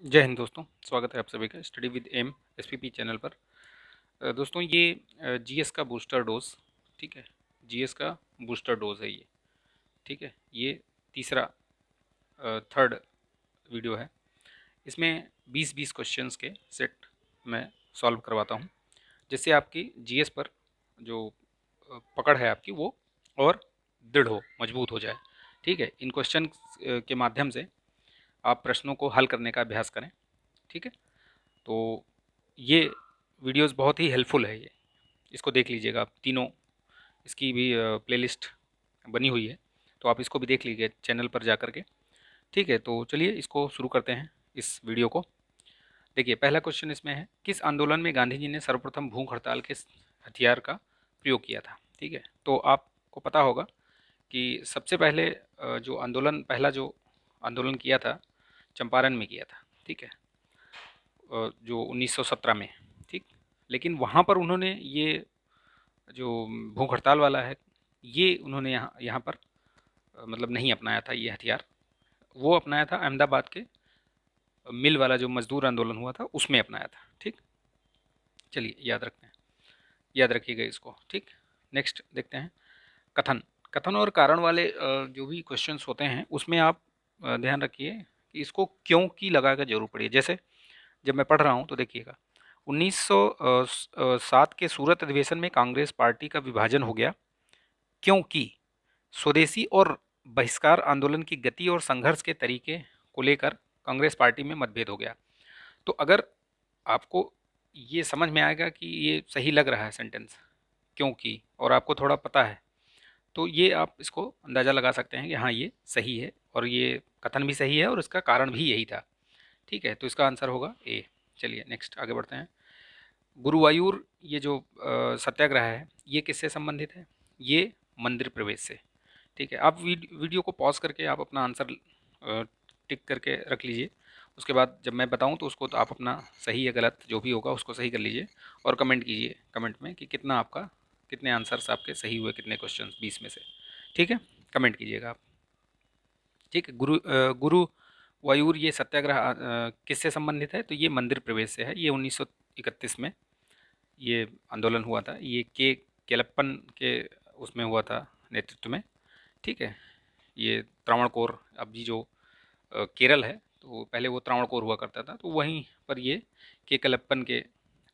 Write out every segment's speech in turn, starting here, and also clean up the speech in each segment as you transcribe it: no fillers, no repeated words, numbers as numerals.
जय हिंद दोस्तों, स्वागत है आप सभी का study with M SPP channel पर। दोस्तों ये जीएस का बूस्टर डोज, ठीक है। जीएस का बूस्टर डोज है ये, ठीक है। ये तीसरा थर्ड वीडियो है। इसमें 20-20 क्वेश्चंस के सेट मैं सॉल्व करवाता हूँ, जिससे आपकी जीएस पर जो पकड़ है आपकी वो और दृढ़ हो, मजबूत हो जाए, ठीक है। इन क्वेश्चन के माध्यम से आप प्रश्नों को हल करने का अभ्यास करें, ठीक है। तो ये वीडियोस बहुत ही हेल्पफुल है, ये इसको देख लीजिएगा आप तीनों। इसकी भी प्लेलिस्ट बनी हुई है, तो आप इसको भी देख लीजिए चैनल पर जा कर के, ठीक है। तो चलिए इसको शुरू करते हैं, इस वीडियो को। देखिए पहला क्वेश्चन इसमें है, किस आंदोलन में गांधी जी ने सर्वप्रथम भूख हड़ताल के हथियार का प्रयोग किया था, ठीक है। तो आपको पता होगा कि सबसे पहले जो आंदोलन, पहला जो आंदोलन किया था चंपारण में किया था, ठीक है। जो 1917 में, ठीक। लेकिन वहाँ पर उन्होंने ये जो भूख हड़ताल वाला है, ये उन्होंने यहाँ यहाँ पर मतलब नहीं अपनाया था ये हथियार। वो अपनाया था अहमदाबाद के मिल वाला जो मजदूर आंदोलन हुआ था उसमें अपनाया था, ठीक। चलिए याद रखते हैं, याद रखिएगा इसको, ठीक। नेक्स्ट देखते हैं, कथन। कथन और कारण वाले जो भी क्वेश्चंस होते हैं उसमें आप ध्यान रखिए कि इसको क्यों की लगा कर जरूर पड़िए। जैसे जब मैं पढ़ रहा हूँ तो देखिएगा, 1907 के सूरत अधिवेशन में कांग्रेस पार्टी का विभाजन हो गया क्योंकि स्वदेशी और बहिष्कार आंदोलन की गति और संघर्ष के तरीके को लेकर कांग्रेस पार्टी में मतभेद हो गया। तो अगर आपको ये समझ में आएगा कि ये सही लग रहा है सेंटेंस क्योंकि, और आपको थोड़ा पता है, तो ये आप इसको अंदाज़ा लगा सकते हैं कि हाँ ये सही है और ये कथन भी सही है और इसका कारण भी यही था, ठीक है। तो इसका आंसर होगा ए। चलिए नेक्स्ट आगे बढ़ते हैं। गुरुवायूर ये जो सत्याग्रह है ये किससे संबंधित है? ये मंदिर प्रवेश से, ठीक है। आप वीडियो को पॉज करके आप अपना आंसर टिक करके रख लीजिए। उसके बाद जब मैं बताऊं तो उसको तो आप अपना सही या गलत जो भी होगा उसको सही कर लीजिए और कमेंट कीजिए कमेंट में कि कितना आपका, कितने आंसर्स आपके सही हुए, कितने क्वेश्चन 20 में से, ठीक है। कमेंट कीजिएगा आप, ठीक है। गुरु वायूर ये सत्याग्रह किससे संबंधित है? तो ये मंदिर प्रवेश से है। ये 1931 में ये आंदोलन हुआ था, ये के केलप्पन के उसमें हुआ था नेतृत्व में, ठीक है। ये त्रावणकोर, अभी जो केरल है, तो पहले वो त्रावणकोर हुआ करता था, तो वहीं पर ये के कलप्पन के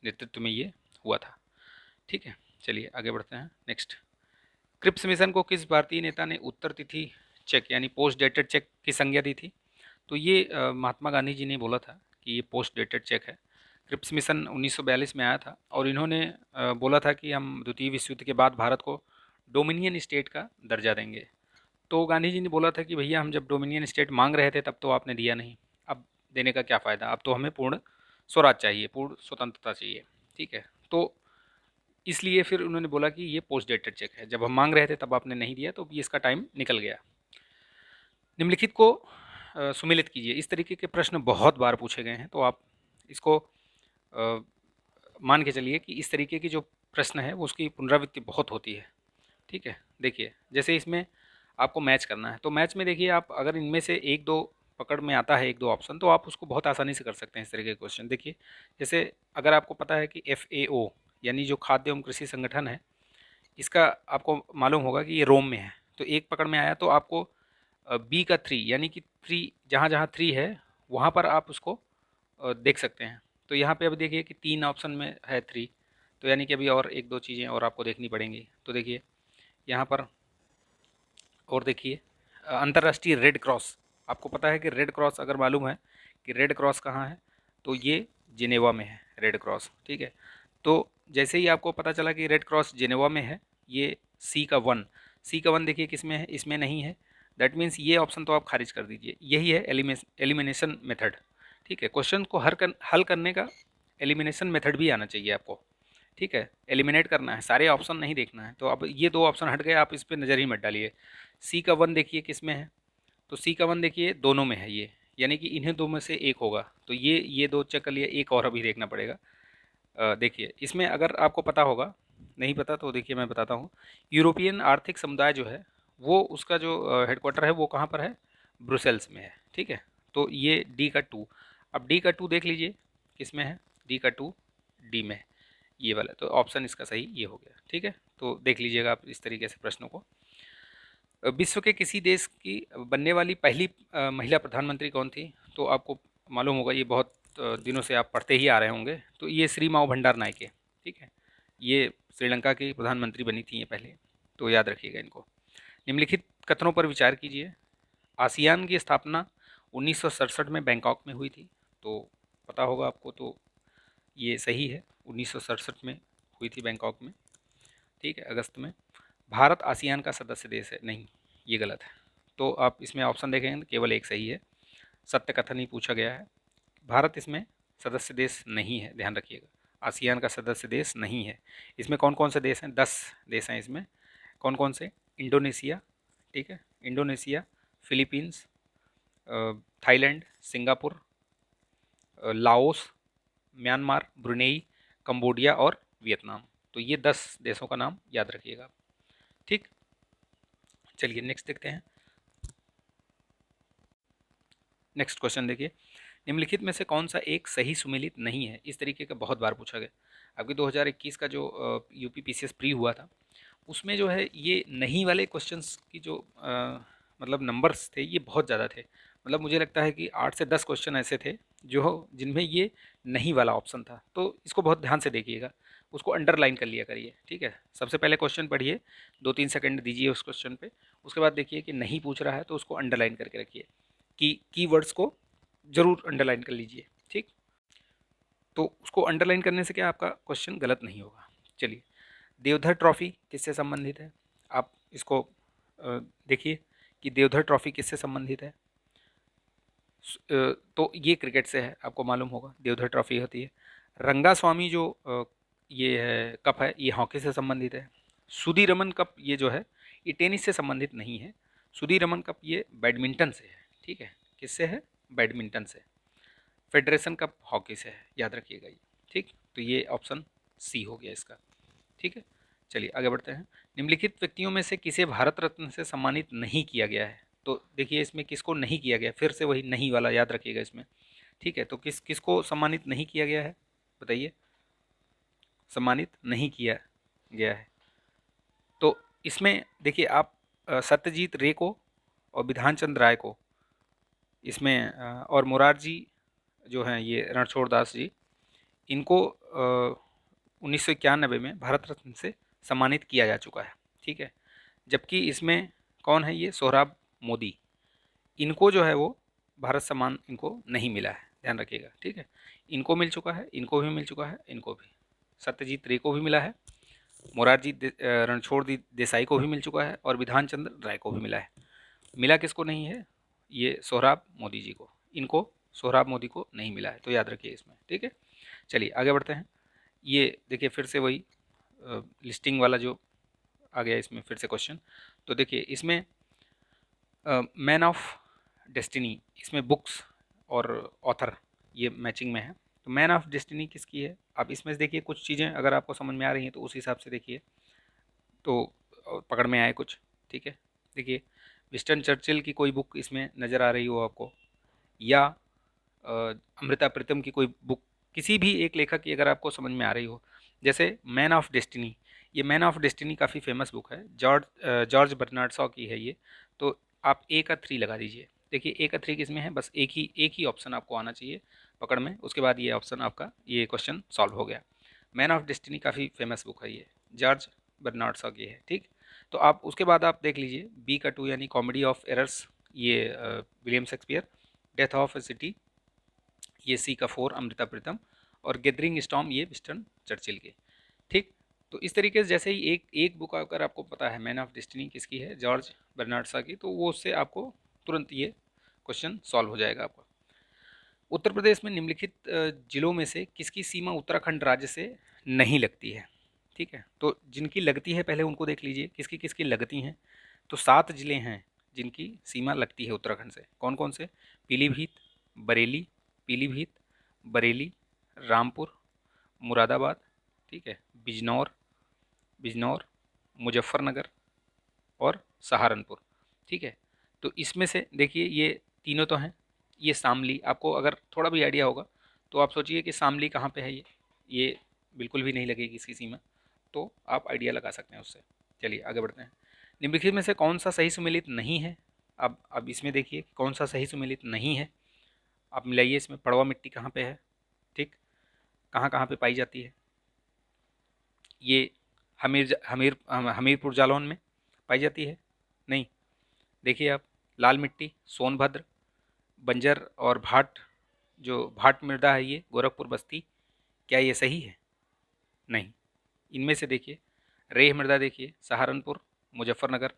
नेतृत्व में ये हुआ था, ठीक है। चलिए आगे बढ़ते हैं। नेक्स्ट, क्रिप्स मिशन को किस भारतीय नेता ने उत्तर तिथि चेक यानी पोस्ट डेटेड चेक की संज्ञा दी थी? तो ये महात्मा गांधी जी ने बोला था कि ये पोस्ट डेटेड चेक है। क्रिप्स मिशन 1942 में आया था और इन्होंने बोला था कि हम द्वितीय विश्व युद्ध के बाद भारत को डोमिनियन स्टेट का दर्जा देंगे। तो गांधी जी ने बोला था कि भैया हम जब डोमिनियन स्टेट मांग रहे थे तब तो आपने दिया नहीं, अब देने का क्या फ़ायदा, अब तो हमें पूर्ण स्वराज चाहिए, पूर्ण स्वतंत्रता चाहिए, ठीक है। तो इसलिए फिर उन्होंने बोला कि ये पोस्ट डेटेड चेक है, जब हम मांग रहे थे तब आपने नहीं दिया, तो ये इसका टाइम निकल गया। निम्नलिखित को सुमिलित कीजिए। इस तरीके के प्रश्न बहुत बार पूछे गए हैं, तो आप इसको मान के चलिए कि इस तरीके की जो प्रश्न है वो उसकी पुनरावृत्ति बहुत होती है, ठीक है। देखिए जैसे इसमें आपको मैच करना है, तो मैच में देखिए आप अगर इनमें से एक दो पकड़ में आता है, एक दो ऑप्शन, तो आप उसको बहुत आसानी से कर सकते हैं इस तरीके के क्वेश्चन। देखिए जैसे अगर आपको पता है कि FAO यानी जो खाद्य एवं कृषि संगठन है, इसका आपको मालूम होगा कि ये रोम में है, तो एक पकड़ में आया, तो आपको बी का 3 यानी कि 3 जहाँ जहाँ 3 है वहाँ पर आप उसको देख सकते हैं। तो यहाँ पे अब देखिए कि 3 ऑप्शन में है 3, तो यानी कि अभी और एक दो चीज़ें और आपको देखनी पड़ेंगी। तो देखिए यहाँ पर और देखिए अंतर्राष्ट्रीय रेड क्रॉस, आपको पता है कि रेड क्रॉस अगर मालूम है कि रेड क्रॉस कहाँ है, तो ये जिनेवा में है रेड क्रॉस, ठीक है। तो जैसे ही आपको पता चला कि रेड क्रॉस जिनेवा में है, ये सी का वन देखिए किस में है, इसमें नहीं है। दैट मीन्स ये ऑप्शन तो आप खारिज कर दीजिए, यही है एलिमिनेशन मेथड, ठीक है। क्वेश्चन को हल करने का एलिमिनेशन मेथड भी आना चाहिए आपको, ठीक है। एलिमिनेट करना है, सारे ऑप्शन नहीं देखना है। तो अब ये दो ऑप्शन हट गए, आप इस पर नज़र ही मत डालिए। सी का 1 देखिए किस में है, तो सी का 1 देखिए दोनों में है ये, यानी कि इन्हें दो में से एक होगा। तो ये दो चेक कर लिए, एक और अभी देखना पड़ेगा। देखिए इसमें अगर आपको पता होगा, नहीं पता तो देखिए मैं बताता हूँ। यूरोपियन आर्थिक समुदाय जो है वो उसका जो हेडक्वार्टर है वो कहाँ पर है? ब्रुसेल्स में है, ठीक है। तो ये D का 2। अब डी का 2 देख लीजिए किस में है, डी का 2 डी में है, ये वाला, तो ऑप्शन इसका सही ये हो गया। ठीक है, तो देख लीजिएगा आप इस तरीके से प्रश्नों को। विश्व के किसी देश की बनने वाली पहली महिला प्रधानमंत्री कौन थी? तो आपको मालूम होगा, ये बहुत दिनों से आप पढ़ते ही आ रहे होंगे, तो ये श्री माओ भंडार नायके। ठीक है, ये श्रीलंका की प्रधानमंत्री बनी थी ये पहले, तो याद रखिएगा इनको। निम्नलिखित कथनों पर विचार कीजिए। आसियान की स्थापना 1967 में बैंकॉक में हुई थी, तो पता होगा आपको, तो ये सही है, 1967 में हुई थी बैंकॉक में। ठीक है, अगस्त में। भारत आसियान का सदस्य देश है, नहीं, ये गलत है। तो आप इसमें ऑप्शन देखेंगे तो केवल एक सही है, सत्य कथन ही पूछा गया है। भारत इसमें सदस्य देश नहीं है, ध्यान रखिएगा, आसियान का सदस्य देश नहीं है। इसमें कौन कौन से देश हैं? 10 देश हैं इसमें। कौन कौन से? इंडोनेशिया, ठीक है, Indonesia, Philippines, Thailand, Singapore, Laos, Myanmar, Brunei, Cambodia और वियतनाम। तो ये 10 देशों का नाम याद रखिएगा। ठीक, चलिए नेक्स्ट देखते हैं। नेक्स्ट क्वेश्चन देखिए, निम्नलिखित में से कौन सा एक सही सुमेलित नहीं है? इस तरीके का बहुत बार पूछा गया। आपके 2021 का जो यूपी पीसीएस प्री हुआ था, उसमें जो है ये नहीं वाले क्वेश्चंस की जो मतलब नंबर्स थे ये बहुत ज़्यादा थे। मतलब मुझे लगता है कि 8 से 10 क्वेश्चन ऐसे थे जो जिनमें ये नहीं वाला ऑप्शन था। तो इसको बहुत ध्यान से देखिएगा, उसको अंडरलाइन कर लिया करिए। ठीक है, सबसे पहले क्वेश्चन पढ़िए, 2-3 सेकंड दीजिए उस क्वेश्चन पे, उसके बाद देखिए कि नहीं पूछ रहा है तो उसको अंडरलाइन करके रखिए, कि कीवर्ड्स को ज़रूर अंडरलाइन कर लीजिए। ठीक, तो उसको अंडरलाइन करने से क्या आपका क्वेश्चन गलत नहीं होगा। चलिए, देवधर ट्रॉफी किससे संबंधित है? आप इसको देखिए कि देवधर ट्रॉफी किससे संबंधित है। तो ये क्रिकेट से है, आपको मालूम होगा देवधर ट्रॉफी होती है। रंगास्वामी जो ये है कप है, ये हॉकी से संबंधित है। सुधीरमन कप ये जो है ये टेनिस से संबंधित नहीं है। सुधीरमन कप ये बैडमिंटन से है। ठीक है, किससे है? बैडमिंटन से। फेडरेशन कप हॉकी से है, याद रखिएगा ये। ठीक, तो ये ऑप्शन सी हो गया इसका। ठीक है, चलिए आगे बढ़ते हैं। निम्नलिखित व्यक्तियों में से किसे भारत रत्न से सम्मानित नहीं किया गया है? तो देखिए इसमें किसको नहीं किया गया, फिर से वही नहीं वाला याद रखिएगा इसमें। ठीक है, तो किसको सम्मानित नहीं किया गया है, बताइए? सम्मानित नहीं किया गया है, तो इसमें देखिए आप सत्यजीत रे को और विधान चंद्र राय को इसमें और मुरारजी जो हैं ये रणछोड़ दास जी, इनको 1991 में भारत रत्न से सम्मानित किया जा चुका है। ठीक है, जबकि इसमें कौन है? ये सोहराब मोदी, इनको जो है वो भारत सम्मान इनको नहीं मिला है, ध्यान रखिएगा। ठीक है, इनको मिल चुका है, इनको भी मिल चुका है, इनको भी, सत्यजीत रे को भी मिला है, मोरारजी रणछोड़ देसाई को भी मिल चुका है और विधान चंद्र राय को भी मिला है। मिला किसको नहीं है? ये सोहराब मोदी जी को, इनको सोहराब मोदी को नहीं मिला है, तो याद रखिए इसमें। ठीक है, चलिए आगे बढ़ते हैं। ये देखिए फिर से वही लिस्टिंग वाला जो आ गया इसमें फिर से क्वेश्चन। तो देखिए इसमें मैन ऑफ डेस्टिनी, इसमें बुक्स और ऑथर ये मैचिंग में है, तो मैन ऑफ डेस्टिनी किसकी है? आप इसमें से देखिए कुछ चीज़ें अगर आपको समझ में आ रही हैं तो उस हिसाब से देखिए, तो पकड़ में आए कुछ। ठीक है, देखिए विस्टन चर्चिल की कोई बुक इसमें नज़र आ रही हो आपको, या अमृता प्रीतम की कोई बुक, किसी भी एक लेखक की अगर आपको समझ में आ रही हो, जैसे मैन ऑफ डेस्टिनी, ये मैन ऑफ डेस्टिनी काफ़ी फेमस बुक है, जॉर्ज बर्नार्ड शॉ की है ये। तो आप ए का 3 लगा दीजिए। देखिए ए का 3 किस में है? बस एक ही ऑप्शन आपको आना चाहिए पकड़ में, उसके बाद ये ऑप्शन आपका ये क्वेश्चन सॉल्व हो गया। मैन ऑफ डेस्टिनी काफ़ी फेमस बुक है ये, जॉर्ज बर्नार्ड शॉ की है। ठीक, तो आप उसके बाद आप देख लीजिए बी का 2 यानी कॉमेडी ऑफ एरर्स, ये William Shakespeare. Death of A city, ये सी का 4 अमृता प्रीतम, और गैदरिंग स्टॉर्म ये विस्टन चर्चिल के। ठीक, तो इस तरीके से जैसे ही एक एक बुक अगर आपको पता है मैन ऑफ डेस्टिनी किसकी है, जॉर्ज बर्नार्ड शॉ की, तो वो उससे आपको तुरंत ये क्वेश्चन सॉल्व हो जाएगा आपका। उत्तर प्रदेश में निम्नलिखित जिलों में से किसकी सीमा उत्तराखंड राज्य से नहीं लगती है? ठीक है, तो जिनकी लगती है पहले उनको देख लीजिए, किसकी किसकी लगती हैं। तो 7 जिले हैं जिनकी सीमा लगती है उत्तराखंड से। कौन कौन से? पीलीभीत, बरेली, पीलीभीत, बरेली, रामपुर, मुरादाबाद, ठीक है, बिजनौर, बिजनौर, मुजफ्फरनगर और सहारनपुर। ठीक है, तो इसमें से देखिए ये तीनों तो हैं, ये शामली, आपको अगर थोड़ा भी आइडिया होगा तो आप सोचिए कि शामली कहाँ पे है ये बिल्कुल भी नहीं लगेगी इसकी सीमा, तो आप आइडिया लगा सकते हैं उससे। चलिए आगे बढ़ते हैं। निम्नलिखित में से कौन सा सही सुमेलित नहीं है? अब इसमें देखिए कि कौन सा सही सुमेलित नहीं है। आप मिलाइए इसमें, पड़वा मिट्टी कहाँ पे है, ठीक, कहाँ कहाँ पे पाई जाती है? ये हमीरपुर जालौन में पाई जाती है? नहीं। देखिए आप, लाल मिट्टी सोनभद्र, बंजर और भाट, जो भाट मृदा है ये गोरखपुर बस्ती, क्या ये सही है? नहीं। इनमें से देखिए, रेह मृदा देखिए सहारनपुर, मुजफ्फरनगर,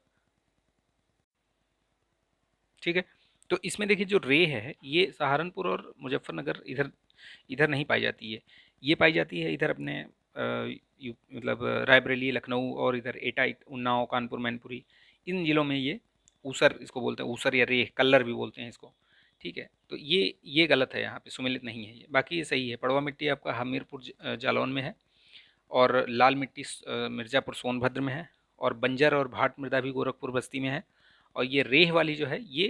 ठीक है। तो इसमें देखिए जो रेह है ये सहारनपुर और मुजफ्फरनगर इधर इधर नहीं पाई जाती है, ये पाई जाती है इधर अपने मतलब रायबरेली, लखनऊ और इधर एटा, उन्नाव, कानपुर, मैनपुरी, इन जिलों में ये ऊसर इसको बोलते हैं, ऊसर या रेह, कल्लर भी बोलते हैं इसको, ठीक है। तो ये गलत है, यहाँ पे सुमेलित नहीं है ये, बाकी ये सही है। पड़वा मिट्टी आपका हमीरपुर जालौन में है, और लाल मिट्टी मिर्ज़ापुर सोनभद्र में है, और बंजर और भाट मृदा भी गोरखपुर बस्ती में है, और ये रेह वाली जो है ये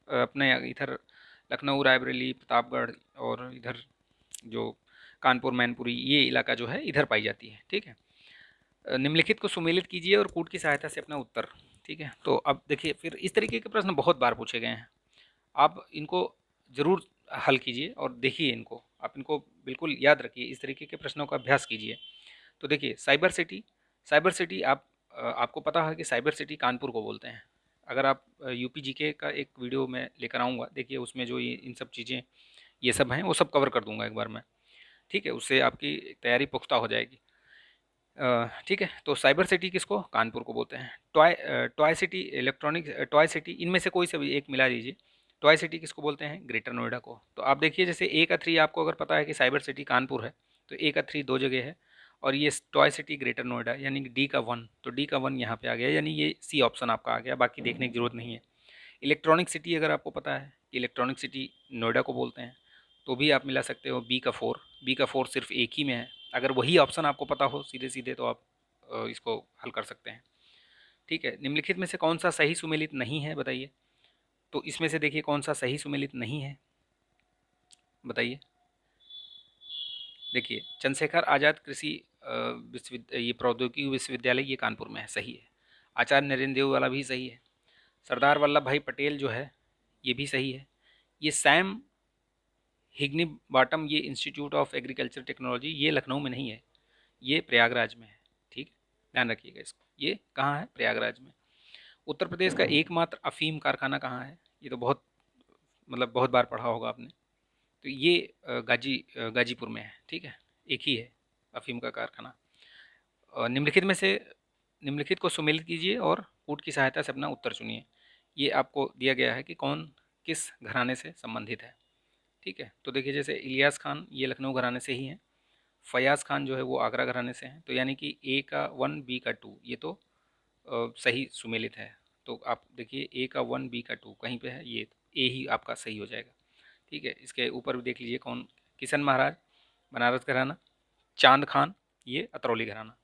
अपने इधर लखनऊ, रायबरेली, प्रतापगढ़ और इधर जो कानपुर, मैनपुरी, ये इलाका जो है इधर पाई जाती है, ठीक है। निम्नलिखित को सुमेलित कीजिए और कूट की सहायता से अपना उत्तर, ठीक है। तो अब देखिए, फिर इस तरीके के प्रश्न बहुत बार पूछे गए हैं, आप इनको ज़रूर हल कीजिए और देखिए इनको, आप इनको बिल्कुल याद रखिए, इस तरीके के प्रश्नों का अभ्यास कीजिए। तो देखिए, साइबर सिटी आपको पता है कि साइबर सिटी कानपुर को बोलते हैं। अगर आप यूपी जीके का एक वीडियो में लेकर आऊँगा, देखिए उसमें जो ये इन सब चीज़ें ये सब हैं वो सब कवर कर दूंगा एक बार में, ठीक है। उससे आपकी तैयारी पुख्ता हो जाएगी, ठीक है। तो साइबर सिटी किसको, कानपुर को बोलते हैं। Toy city, electronic toy city, इनमें से कोई सा भी एक मिला दीजिए। टॉय सिटी किसको बोलते हैं, ग्रेटर नोएडा को। तो आप देखिए, जैसे ए का 3 आपको अगर पता है कि साइबर सिटी कानपुर है, तो ए का 3 दो जगह है, और ये टॉय सिटी ग्रेटर नोएडा, यानी डी का 1, तो डी का 1 यहाँ पे आ गया, यानी ये सी ऑप्शन आपका आ गया, बाकी देखने की जरूरत नहीं है। इलेक्ट्रॉनिक सिटी अगर आपको पता है कि इलेक्ट्रॉनिक सिटी नोएडा को बोलते हैं, तो भी आप मिला सकते हो बी का 4, बी का 4 सिर्फ एक ही में है। अगर वही ऑप्शन आपको पता हो सीधे सीधे, तो आप इसको हल कर सकते हैं, ठीक है। निम्नलिखित में से कौन सा सही सुमेलित नहीं है, बताइए। तो इसमें से देखिए कौन सा सही सुमेलित नहीं है, बताइए। देखिए, चंद्रशेखर आज़ाद कृषि ये प्रौद्योगिकी विश्वविद्यालय, ये कानपुर में है, सही है। आचार्य नरेंद्र देव वाला भी सही है। सरदार वल्लभ भाई पटेल जो है ये भी सही है। ये सैम हिग्नी बाटम, ये इंस्टीट्यूट ऑफ एग्रीकल्चर टेक्नोलॉजी, ये लखनऊ में नहीं है, ये प्रयागराज में है, ठीक है, ध्यान रखिएगा इसको। ये कहाँ है, प्रयागराज में। उत्तर प्रदेश का एकमात्र अफीम कारखाना कहाँ है, ये तो बहुत मतलब बहुत बार पढ़ा होगा आपने। तो ये गाजीपुर में है, ठीक है, एक ही है अफीम का कारखाना। निम्नलिखित में से निम्नलिखित को सुमेलित कीजिए और कूट की सहायता से अपना उत्तर चुनिए। ये आपको दिया गया है कि कौन किस घराने से संबंधित है, ठीक है। तो देखिए, जैसे इलियास खान ये लखनऊ घराने से ही हैं, फयाज़ खान जो है वो आगरा घराने से हैं, तो यानी कि ए का 1 बी का 2 ये तो सही सुमेलित है। तो आप देखिए, ए का 1 बी का 2 कहीं पे है, ये ए ही आपका सही हो जाएगा, ठीक है। इसके ऊपर भी देख लीजिए कौन, किशन महाराज बनारस घराना, चांद खान ये अतरौली घराना,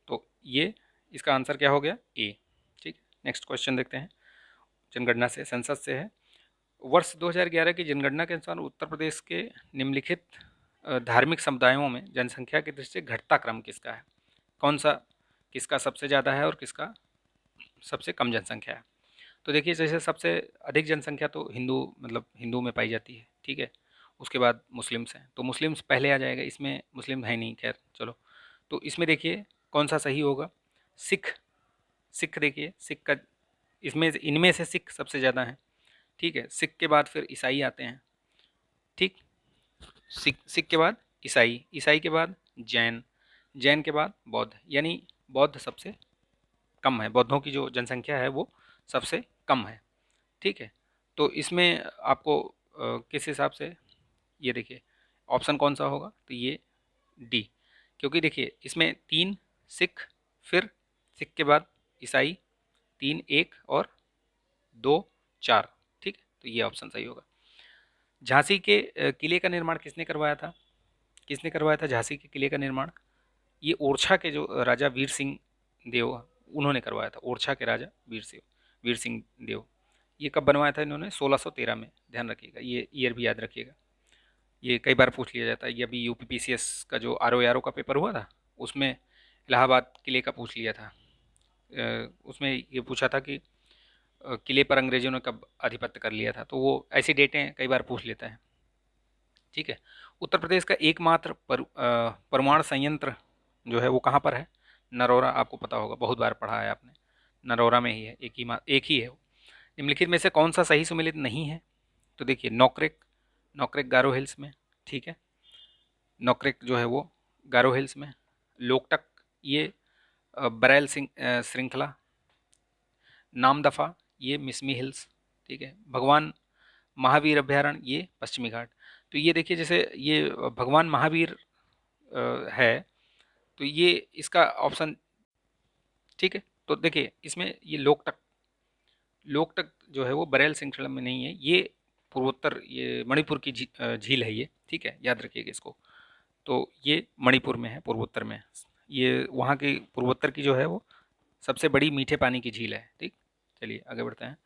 तो ये इसका आंसर क्या हो गया, ए, ठीक। नेक्स्ट क्वेश्चन देखते हैं, जनगणना से, संसद से है। वर्ष 2011 की जनगणना के अनुसार उत्तर प्रदेश के निम्नलिखित धार्मिक समुदायों में जनसंख्या की दृष्टि से घटता क्रम किसका है, कौन सा, किसका सबसे ज़्यादा है और किसका सबसे कम जनसंख्या है। तो देखिए, जैसे सबसे अधिक जनसंख्या तो हिंदू, मतलब हिंदू में पाई जाती है, ठीक है। उसके बाद मुस्लिम्स हैं, तो मुस्लिम्स पहले आ जाएगा, इसमें मुस्लिम है नहीं, खैर चलो। तो इसमें देखिए कौन सा सही होगा, सिख, सिख देखिए, सिख का इसमें इनमें से सिख सबसे ज़्यादा है, ठीक है। सिख के बाद फिर ईसाई आते हैं, ठीक। सिख सिख के बाद ईसाई, ईसाई के बाद जैन, जैन के बाद बौद्ध, यानी बौद्ध सबसे कम है, बौद्धों की जो जनसंख्या है वो सबसे कम है, ठीक है। तो इसमें आपको किस हिसाब से, ये देखिए ऑप्शन कौन सा होगा, तो ये डी, क्योंकि देखिए इसमें 3 सिख, फिर सिख के बाद ईसाई, 3 1 और 2 4, ठीक है। तो ये ऑप्शन सही होगा। झांसी के किले का निर्माण किसने करवाया था, किसने करवाया था झांसी के किले का निर्माण, ये ओरछा के जो राजा वीर सिंह देव, उन्होंने करवाया था, ओरछा के राजा वीर सिंह देव, ये कब बनवाया था इन्होंने? 1613 में, ध्यान रखिएगा, ये ईयर भी याद रखिएगा। ये कई बार पूछ लिया जाता है। ये अभी यूपीपीसीएस का जो आरओ का पेपर हुआ था उसमें इलाहाबाद किले का पूछ लिया था। उसमें ये पूछा था कि किले पर अंग्रेजों ने कब आधिपत्य कर लिया था, तो वो ऐसी डेटें कई बार पूछ लेता है। ठीक है। उत्तर प्रदेश का एकमात्र परमाणु संयंत्र जो है वो कहाँ पर है? नरौरा, आपको पता होगा, बहुत बार पढ़ा है आपने। नरौरा में ही है, एक ही है वो। निम्नलिखित में से कौन सा सही सुमेलित नहीं है? तो देखिए, नौक्रेक, नौक्रेक गारो हिल्स में, ठीक है, नौक्रेक जो है वो गारो हिल्स में। लोकटक, ये बरैल श्रृंखला। नामदफा, ये मिसमी हिल्स, ठीक है। भगवान महावीर अभ्यारण्य, ये पश्चिमी घाट। तो ये देखिए, जैसे ये भगवान महावीर है, तो ये इसका ऑप्शन, ठीक है। तो देखिए इसमें ये लोकटक, लोकटक जो है वो बरेल श्रृंखला में नहीं है, ये पूर्वोत्तर, ये मणिपुर की झील है ये, ठीक है, याद रखिएगा इसको। तो ये मणिपुर में है, पूर्वोत्तर में। ये वहाँ की पूर्वोत्तर की जो है वो सबसे बड़ी मीठे पानी की झील है, ठीक। चलिए आगे बढ़ते हैं।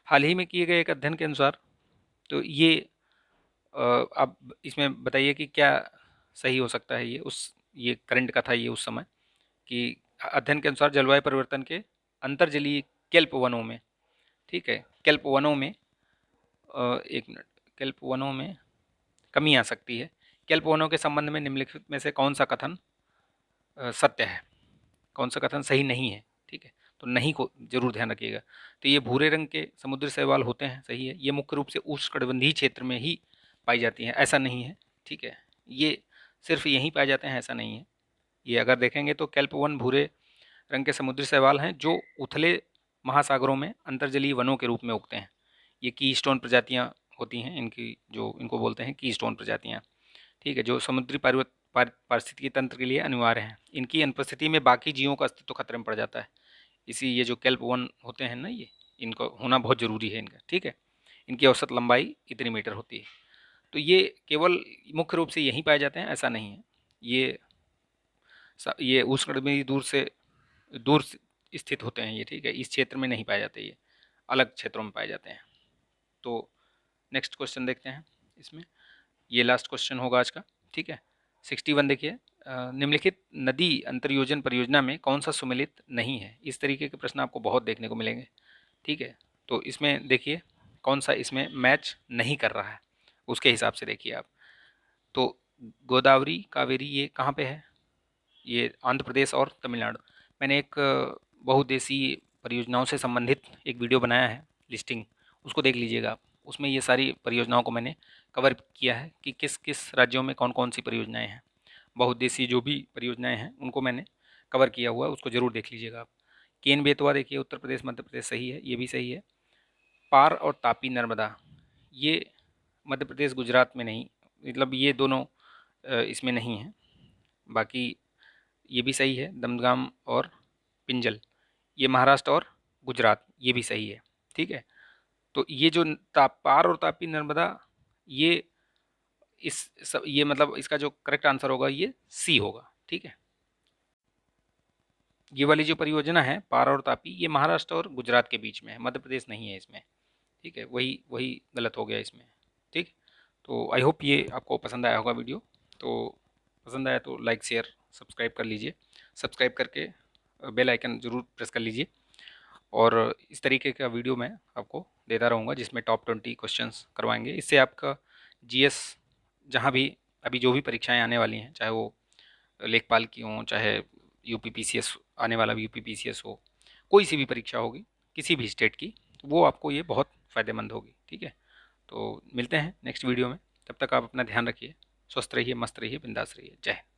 हाल ही में किए गए एक अध्ययन के अनुसार, तो ये आप इसमें बताइए कि क्या सही हो सकता है। ये करंट का था ये उस समय, कि अध्ययन के अनुसार जलवायु परिवर्तन के अंतर्जलीय केल्प वनों में, ठीक है, केल्प वनों में, एक मिनट, केल्प वनों में कमी आ सकती है। केल्प वनों के संबंध में निम्नलिखित में से कौन सा कथन सत्य है, कौन सा कथन सही नहीं है? ठीक है, तो नहीं को जरूर ध्यान रखिएगा। तो ये भूरे रंग के समुद्री शैवाल होते हैं, सही है। ये मुख्य रूप से उष्णकटिबंधीय क्षेत्र में ही पाई जाती हैं, ऐसा नहीं है, ठीक है। ये सिर्फ यहीं पाए जाते हैं, ऐसा नहीं है। ये अगर देखेंगे तो केल्प वन भूरे रंग के समुद्री शैवाल हैं जो उथले महासागरों में अंतर्जलीय वनों के रूप में उगते हैं। ये की स्टोन प्रजातियाँ होती हैं इनकी, जो इनको बोलते हैं की स्टोन प्रजातियाँ, ठीक है, जो समुद्री पारिस्थितिकी तंत्र के लिए अनिवार्य हैं। इनकी अनुपस्थिति में बाकी जीवों का अस्तित्व खतरे में पड़ जाता है। इसी ये जो केल्प वन होते हैं ना, ये इनको होना बहुत ज़रूरी है इनका, ठीक है। इनकी औसत लंबाई इतनी मीटर होती है। तो ये केवल मुख्य रूप से यहीं पाए जाते हैं, ऐसा नहीं है। ये उष्णकटिबंधीय दूर स्थित होते हैं ये, ठीक है, इस क्षेत्र में नहीं पाए जाते, ये अलग क्षेत्रों में पाए जाते हैं। तो नेक्स्ट क्वेश्चन देखते हैं इसमें, ये लास्ट क्वेश्चन होगा आज का, ठीक है। 61 देखिए, निम्नलिखित नदी अंतर्योजन परियोजना में कौन सा सुमेलित नहीं है? इस तरीके के प्रश्न आपको बहुत देखने को मिलेंगे, ठीक है। तो इसमें देखिए कौन सा इसमें मैच नहीं कर रहा है, उसके हिसाब से देखिए आप। तो गोदावरी, कावेरी, ये कहाँ पे है? ये आंध्र प्रदेश और तमिलनाडु। मैंने एक बहुउद्देशीय परियोजनाओं से संबंधित एक वीडियो बनाया है, लिस्टिंग, उसको देख लीजिएगा आप। उसमें ये सारी परियोजनाओं को मैंने कवर किया है कि किस किस राज्यों में कौन कौन सी परियोजनाएं हैं। बहुउद्देशीय जो भी परियोजनाएं हैं उनको मैंने कवर किया हुआ है, उसको ज़रूर देख लीजिएगा आप। केन बेतवा देखिए, उत्तर प्रदेश मध्य प्रदेश, सही है, ये भी सही है। पार और तापी नर्मदा, ये मध्य प्रदेश गुजरात में नहीं, मतलब ये दोनों इसमें नहीं है। बाकी ये भी सही है, दमदम और पिंजल, ये महाराष्ट्र और गुजरात, ये भी सही है, ठीक है। तो ये जो पार और तापी नर्मदा, ये ये मतलब इसका जो करेक्ट आंसर होगा ये सी होगा, ठीक है। ये वाली जो परियोजना है पार और तापी, ये महाराष्ट्र और गुजरात के बीच में है, मध्य प्रदेश नहीं है इसमें, ठीक है। वही वही गलत हो गया इसमें, ठीक। तो आई होप ये आपको पसंद आया होगा वीडियो। तो पसंद आया तो लाइक शेयर सब्सक्राइब कर लीजिए, सब्सक्राइब करके बेल आइकन ज़रूर प्रेस कर लीजिए। और इस तरीके का वीडियो मैं आपको देता रहूँगा जिसमें टॉप 20 क्वेश्चंस करवाएंगे। इससे आपका जीएस, जहाँ भी अभी जो भी परीक्षाएं आने वाली हैं, चाहे वो लेखपाल की हों, चाहे यूपीपीसीएस आने वाला भी यूपीपीसीएस हो, कोई सी भी परीक्षा होगी किसी भी स्टेट की, तो वो आपको ये बहुत फ़ायदेमंद होगी, ठीक है। तो मिलते हैं नेक्स्ट वीडियो में, तब तक आप अपना ध्यान रखिए, स्वस्थ रहिए, मस्त रहिए, बिंदास रहिए। जय हिंद।